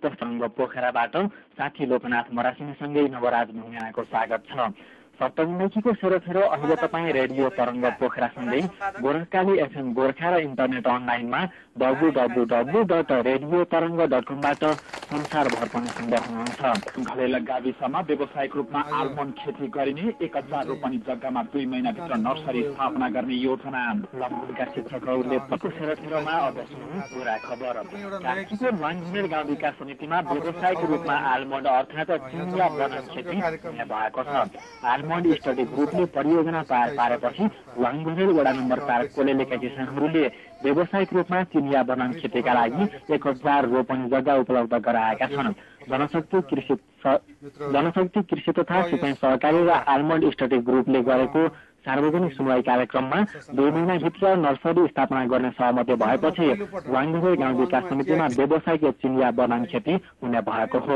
प्रसङ्ग पोखराबाट साथी लोकनाथ मरासिनीसँगै नवराज ढुङ्गाको स्वागत छ। सप्तमीदेखिको सेरोफेरो अहिले तपाईँ रेडियो तरङ्ग पोखरासँगै गोरखकाली एफएम गोर्खा र इन्टरनेट अनलाइनमा www.radiotaranga.com बाट संसारभर पनि सुन्दै हुनुहुन्छ। घलेला गाविसमा व्यावसायिक रूपमा आलमन्ड खेती गरिने 1000 रोपनी जग्गामा 2 महिनाभित्र नर्सरी स्थापना गर्ने योजना। लम्बुका शिक्षकहरूले सेरोफेरोमा अब सुन्नु पुरा खबर। काशीको लाङघुमेर गाउँ विकास समितिमा व्यावसायिक रूपमा आलमन्ड अर्थात् चिनिया बनाम खेती हुने भएको छ। आलमन्ड स्टडी ग्रुपले परियोजना तयार पारेपछि लाङघुमेर वडा नम्बर 4 कोलेलेका किसानहरूले व्यावसायिक रूपमा चिनिया बनाम खेतीका लागि 1000 रोपनी जग्गा उपलब्ध गराएका छन्। जनशक्ति कृषि तथा सिँचाइ सहकारी र आलमन्ड स्टडी ग्रुपले गरेको सार्वजनिक सुनवाई कार्यक्रममा 2 महिनाभित्र नर्सरी स्थापना गर्ने सहमति भएपछि लाङघुमेर गाउँ विकास समितिमा व्यावसायिक चिनिया बनाम खेती हुने भएको हो।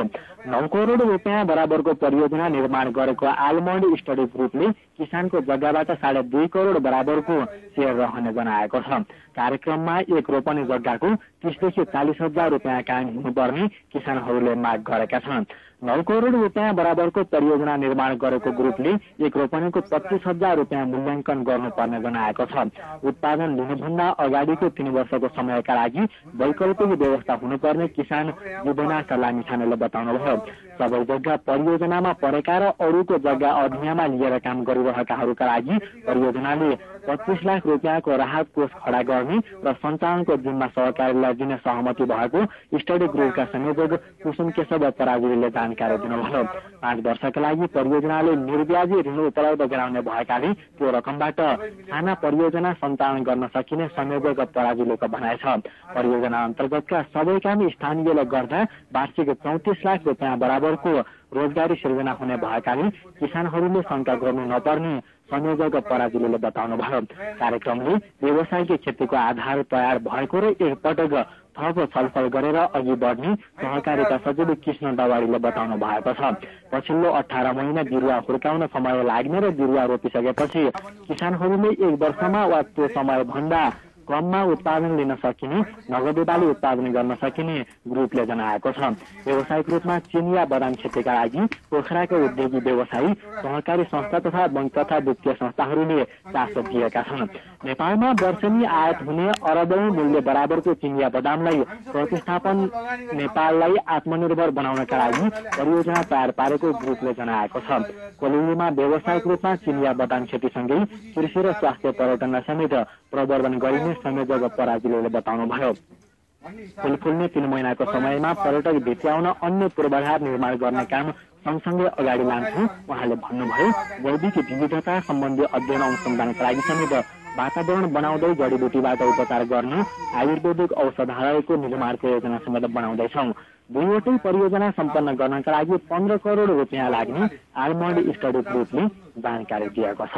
9 करोड रुपियाँ बराबरको परियोजना निर्माण गरेको आलमन्ड स्टडी ग्रुपले किसानको जग्गाबाट 2.5 करोड बराबरको सेयर रहने जनाएको छ। कार्यक्रममा 1 रोपनी जग्गाको 30 देखि 40 हजार रुपियाँ कायम हुनुपर्ने किसानहरूले माग गरेका छन्। 9 करोड रुपियाँ बराबरको परियोजना निर्माण गरेको ग्रुपले 1 रोपनीको 25,000 रुपियाँ मूल्याङ्कन गर्नुपर्ने जनाएको छ। उत्पादन लिनुभन्दा अगाडिको 3 वर्षको समयका लागि वैकल्पिक व्यवस्था हुनुपर्ने किसान युवनाथ लामिछानेले बताउनुभयो। सबै जग्गा परियोजनामा परेका र अरूको जग्गा अधियामा लिएर काम गरिरहेकाहरूका लागि परियोजनाले 25 लाख रुपियाँको राहत कोष खडा गर्ने र सञ्चालनको जिम्मा सहकारीलाई दिने सहमति भएको स्टडी ग्रुपका संयोजक कुसुम केशव पराजुलीले जानकारी दिनुभयो। 5 वर्षका लागि परियोजनाले निर्व्याजी ऋण उपलब्ध गराउने भएकाले त्यो रकमबाट साना परियोजना सञ्चालन गर्न सकिने संयोजक पराजुलीको भनाइ छ। परियोजना अन्तर्गतका सबै काम स्थानीयले गर्दा वार्षिक 34 लाख रुपियाँ बराबरको रोजगारी सिर्जना हुने भएकाले किसानहरूले शङ्का गर्नु नपर्ने संयोजक पराजुलीले बताउनुभयो। कार्यक्रमले व्यावसायिक खेतीको आधार तयार भएको र एकपटक थप छलफल गरेर अघि बढ्ने सहकारीका सचिव कृष्ण दवाडीले बताउनु भएको छ। पछिल्लो 18 महिना बिरुवा हुर्काउन समय लाग्ने र बिरुवा रोपिसकेपछि किसानहरूले 1 वर्षमा वा त्यो समय भन्दा कममा उत्पादन लिन सकिने नगदे बाली उत्पादन गर्न सकिने ग्रुपले जनाएको छ। व्यावसायिक रूपमा चिनिया बदाम खेतीका लागि पोखराका उद्योगी व्यवसायी सहकारी संस्था तथा बैंक तथा वित्तीय संस्थाहरूले चासो दिएका छन्। नेपालमा वर्षेनी आयात हुने अरबौं मूल्य बराबरको चिनिया बदामलाई प्रतिस्थापन नेपाललाई आत्मनिर्भर बनाउनका लागि परियोजना तयार पारेको ग्रुपले जनाएको छ। कोलेलीमा व्यावसायिक रूपमा चिनिया बदाम खेतीसँगै कृषि र स्वास्थ्य पर्यटनलाई समेत प्रवर्धन गरिने संयोजक पराजुलीले बताउनुभयो। फूल फुल्ने 3 महिनाको समयमा पर्यटक भित्र्याउन अन्य पूर्वाधार निर्माण गर्ने काम सँगसँगै अगाडि लान्छु उहाँले भन्नुभयो। जैविक विविधता सम्बन्धी अध्ययन अनुसन्धानका लागि समेत वातावरण बनाउँदै जडीबुटीबाट उपचार गर्ने आयुर्वेदिक औषधालयको निर्माणको योजना समेत बनाउँदैछौँ। 2वटै परियोजना सम्पन्न गर्नका लागि 15 करोड रुपियाँ लाग्ने आलमन्ड स्टडी ग्रुपले जानकारी दिएको छ।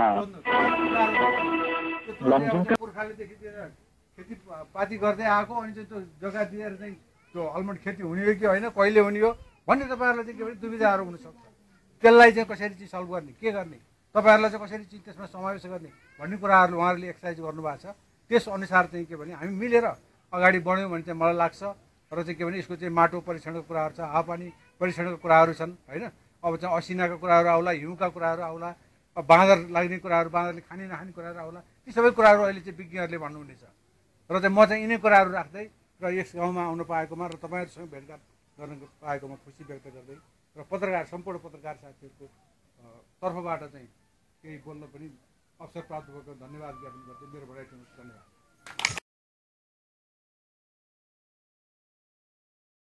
खेतीपाती गर्दै आएको अनि चाहिँ त्यो जग्गा दिएर चाहिँ त्यो आलमन्ड खेती हुने हो कि होइन, कहिले हुने हो भन्ने तपाईँहरूलाई चाहिँ के भने दुविधाहरू हुनसक्छ। त्यसलाई चाहिँ कसरी चाहिँ सल्भ गर्ने, के गर्ने, तपाईँहरूलाई चाहिँ कसरी चाहिँ त्यसमा समावेश गर्ने भन्ने कुराहरू उहाँहरूले एक्सर्साइज गर्नुभएको छ। त्यसअनुसार चाहिँ के भने हामी मिलेर अगाडि बढ्यौँ भने चाहिँ मलाई लाग्छ र चाहिँ के भने यसको चाहिँ माटो परीक्षणको कुराहरू छ, हावापानी परीक्षणको कुराहरू छन् होइन। अब चाहिँ असिनाका कुराहरू आउला, हिउँका कुराहरू आउला, बाँदर लाग्ने कुराहरू, बाँदरले खाने नखाने कुराहरू आउला। ती सबै कुराहरू अहिले चाहिँ विज्ञहरूले भन्नुहुनेछ र चाहिँ म चाहिँ यिनै कुराहरू राख्दै र यस गाउँमा आउनु पाएकोमा र तपाईँहरूसँग भेटघाट गर्न पाएकोमा खुसी व्यक्त गर्दै र सम्पूर्ण पत्रकार साथीहरूको तर्फबाट चाहिँ केही बोल्न पनि अवसर प्राप्त भएको धन्यवाद ज्ञापन गर्दै मेरो बढाइ धन्यवाद।